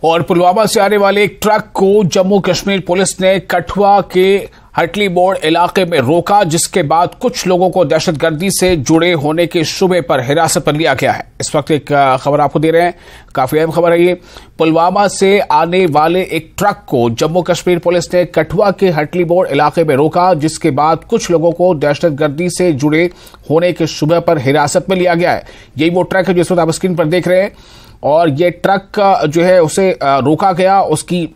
और पुलवामा से आने वाले एक ट्रक को जम्मू कश्मीर पुलिस ने कठुआ के हटली बोर्ड इलाके में रोका, जिसके बाद कुछ लोगों को दहशतगर्दी से जुड़े होने के शुबे पर हिरासत पर लिया गया है। इस वक्त एक खबर आपको दे रहे हैं, काफी अहम खबर है ये। पुलवामा से आने वाले एक ट्रक को जम्मू कश्मीर पुलिस ने कठुआ के हटली बोर्ड इलाके में रोका, जिसके बाद कुछ लोगों को दहशतगर्दी से जुड़े होने के शुबे पर हिरासत में लिया गया है। यही वो ट्रक है जिस वक्त आप स्क्रीन पर देख रहे हैं, और ये ट्रक जो है उसे रोका गया, उसकी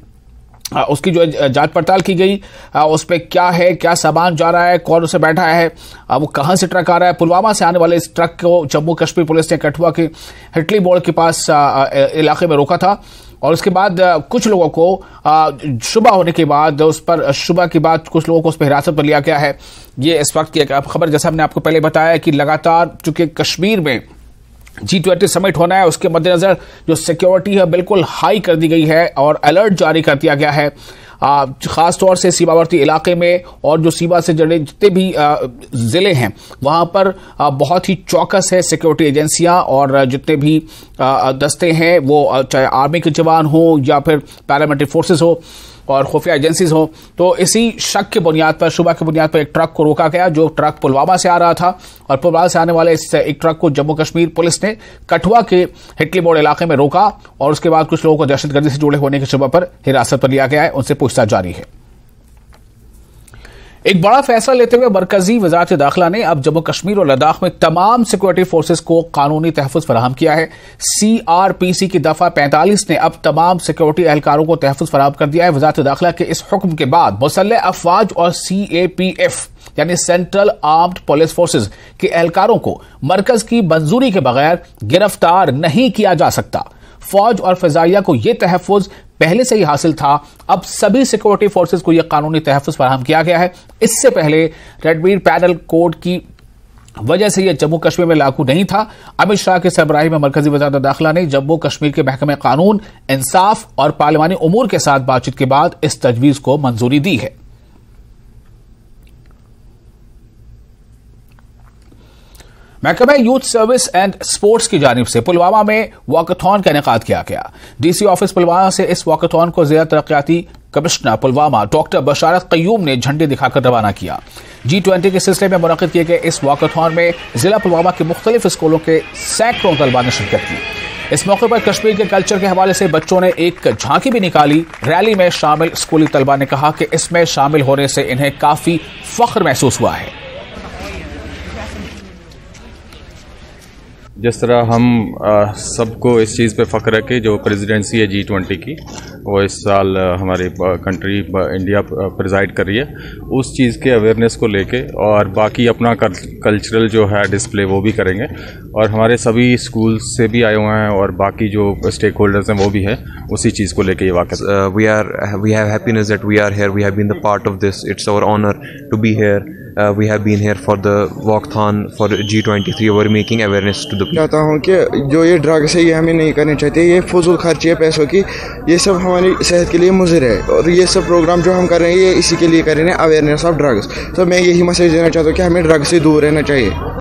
जो जांच पड़ताल की गई, उस पर क्या है, क्या सामान जा रहा है, कौन उसे बैठा है, वो कहां से ट्रक आ रहा है। पुलवामा से आने वाले इस ट्रक को जम्मू कश्मीर पुलिस ने कठुआ के हटली बोर्ड के पास इलाके में रोका था, और उसके बाद कुछ लोगों को शुबा होने के बाद कुछ लोगों को उस पर हिरासत पर लिया गया है। ये इस वक्त की एक खबर, जैसा हमने आपको पहले बताया कि लगातार चूंकि कश्मीर में G20 समिट होना है, उसके मद्देनजर जो सिक्योरिटी है बिल्कुल हाई कर दी गई है और अलर्ट जारी कर दिया गया है, खास तौर से सीमावर्ती इलाके में, और जो सीमा से जुड़े जितने भी जिले हैं वहां पर बहुत ही चौकस है सिक्योरिटी एजेंसियां, और जितने भी दस्ते हैं वो चाहे आर्मी के जवान हो या फिर पैरामिलिट्री फोर्सेस हो और खुफिया एजेंसीज हो। तो इसी शक के बुनियाद पर, शुबा के बुनियाद पर एक ट्रक को रोका गया, जो ट्रक पुलवामा से आ रहा था, और पुलवामा से आने वाले इस एक ट्रक को जम्मू कश्मीर पुलिस ने कठुआ के हिटली बोर्ड इलाके में रोका, और उसके बाद कुछ लोगों को दहशतगर्दी से जुड़े होने के शुबा पर हिरासत पर लिया गया है, उनसे पूछताछ जारी है। एक बड़ा फैसला लेते हुए मरकजी वजारत दाखिला ने अब जम्मू कश्मीर और लद्दाख में तमाम सिक्योरिटी फोर्सेस को कानूनी तहफ़्फ़ुज़ फराहम किया है। CRPC की दफा 45 ने अब तमाम सिक्योरिटी एहलकारों को तहफ़्फ़ुज़ फराहम कर दिया है। वजारत दाखिला के इस हुक्म के बाद मुसल्लह अफवाज और CAPF यानी सेंट्रल आर्म्ड पुलिस फोर्सेज के एहलकारों को मरकज की मंजूरी के बगैर गिरफ्तार नहीं किया जा सकता। फौज और फिजाइया को यह तहफ़्फ़ुज़ पहले से ही हासिल था, अब सभी सिक्योरिटी फोर्सेज को यह कानूनी तहफ़्फ़ुज़ फराहम किया गया है। इससे पहले रेडमीर पैनल कोड की वजह से यह जम्मू कश्मीर में लागू नहीं था। अमित शाह के सरबराही में मरकजी वज़ारत दाखिला ने जम्मू कश्मीर के महकमे कानून, इंसाफ और पार्लिमानी उमूर के साथ बातचीत के बाद इस तजवीज को मंजूरी दी है। महकमा यूथ सर्विस एंड स्पोर्ट्स की जानिब से पुलवामा में वॉकथॉन का इनेकाद किया गया। DC ऑफिस पुलवामा से इस वॉकथॉन को जिला तरक्याती कमिश्नर पुलवामा डॉक्टर बशारत क़य्यूम ने झंडे दिखाकर रवाना किया। G20 के सिलसिले में मुनक़िद किए गए इस वॉकथॉन में जिला पुलवामा के मुख्तलिफ स्कूलों के सैकड़ों तलबा ने शिरकत की। इस मौके पर कश्मीर के कल्चर के हवाले से बच्चों ने एक झांकी भी निकाली। रैली में शामिल स्कूली तलबा ने कहा कि इसमें शामिल होने से इन्हें काफी फख्र महसूस हुआ है। जिस तरह हम सबको इस चीज़ पे फ़ख्र है कि जो प्रेसिडेंसी है G20 की, वो इस साल हमारी कंट्री इंडिया प्रिजाइड कर रही है, उस चीज़ के अवेयरनेस को लेके और बाकी अपना कल्चरल जो है डिस्प्ले वो भी करेंगे। और हमारे सभी स्कूल से भी आए हुए हैं और बाकी जो स्टेक होल्डर्स हैं वो भी हैं, उसी चीज़ को लेके ये वाक़या। We have happiness that we are here. We have been the part of this. It's our honor to be here. We have been here for the walkathon for G23. We're making awareness to the people. चाहता हूँ कि जो ये drugs है ये हमें नहीं करनी चाहिए। ये फजूल खर्ची है पैसों की, ये सब हमारी सेहत के लिए मुज़िर है, और ये सब प्रोग्राम जो हम कर रहे हैं ये इसी के लिए कर रहे हैं, अवेयरनेस ऑफ ड्रग्स। तो मैं यही मैसेज देना चाहता हूँ कि हमें ड्रग्स से दूर रहना चाहिए।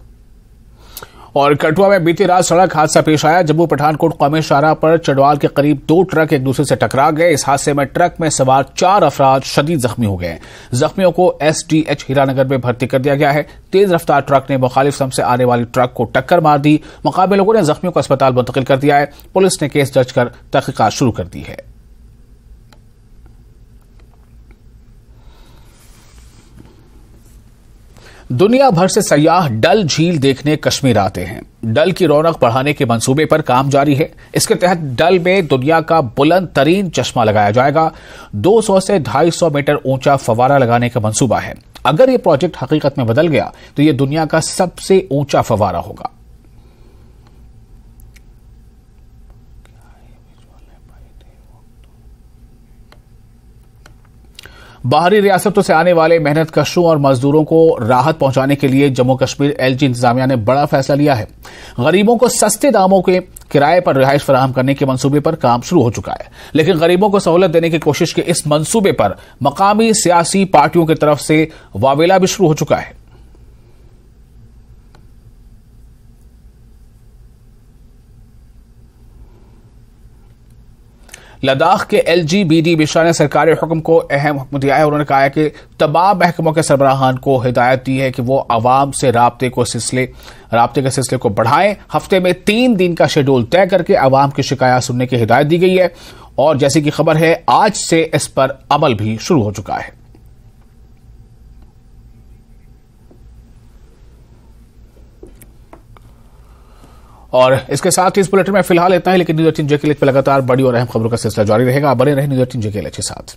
और कठुआ में बीती रात सड़क हादसा पेश आया। जम्मू पठानकोट कौमी शाहराह पर चडवाल के करीब 2 ट्रक एक दूसरे से टकरा गए। इस हादसे में ट्रक में सवार 4 अफराद शदीद जख्मी हो गए। जख्मियों को SDH हीरानगर में भर्ती कर दिया गया है। तेज रफ्तार ट्रक ने मुखालिफ सम से आने वाली ट्रक को टक्कर मार दी। मुकाबले लोगों ने जख्मियों को अस्पताल मुंतकिल कर दिया है। पुलिस ने केस दर्ज कर तहकीकात शुरू कर दी है। दुनिया भर से सयाह डल झील देखने कश्मीर आते हैं। डल की रौनक बढ़ाने के मंसूबे पर काम जारी है। इसके तहत डल में दुनिया का बुलंद तरीन चश्मा लगाया जाएगा। 200 से 250 मीटर ऊंचा फवारा लगाने का मंसूबा है। अगर यह प्रोजेक्ट हकीकत में बदल गया तो यह दुनिया का सबसे ऊंचा फवारा होगा। बाहरी रियासतों से आने वाले मेहनत कशों और मजदूरों को राहत पहुंचाने के लिए जम्मू कश्मीर LG इंतजामिया ने बड़ा फैसला लिया है। गरीबों को सस्ते दामों के किराए पर रिहाइश फराहम करने के मंसूबे पर काम शुरू हो चुका है, लेकिन गरीबों को सहूलत देने की कोशिश के इस मंसूबे पर मकामी सियासी पार्टियों की तरफ से वावेला भी शुरू हो चुका है। लद्दाख के LGBT मिश्रा ने सरकारी हुक्म को अहम हुक्म दिया है। उन्होंने कहा है कि तमाम महकमों के सरबराहान को हिदायत दी है कि वो आवाम से राब्ते के सिलसिले को बढ़ाएं। हफ्ते में 3 दिन का शेड्यूल तय करके आवाम की शिकायत सुनने की हिदायत दी गई है और जैसी की खबर है आज से इस पर अमल भी शुरू हो चुका है। और इसके साथ ही इस बुलेटिन में फिलहाल इतना ही, लेकिन न्यूज़ 18 JKLH पे लगातार बड़ी और अहम खबरों का सिलसिला जारी रहेगा। बने रहे न्यूज़ 18 JKLH के साथ।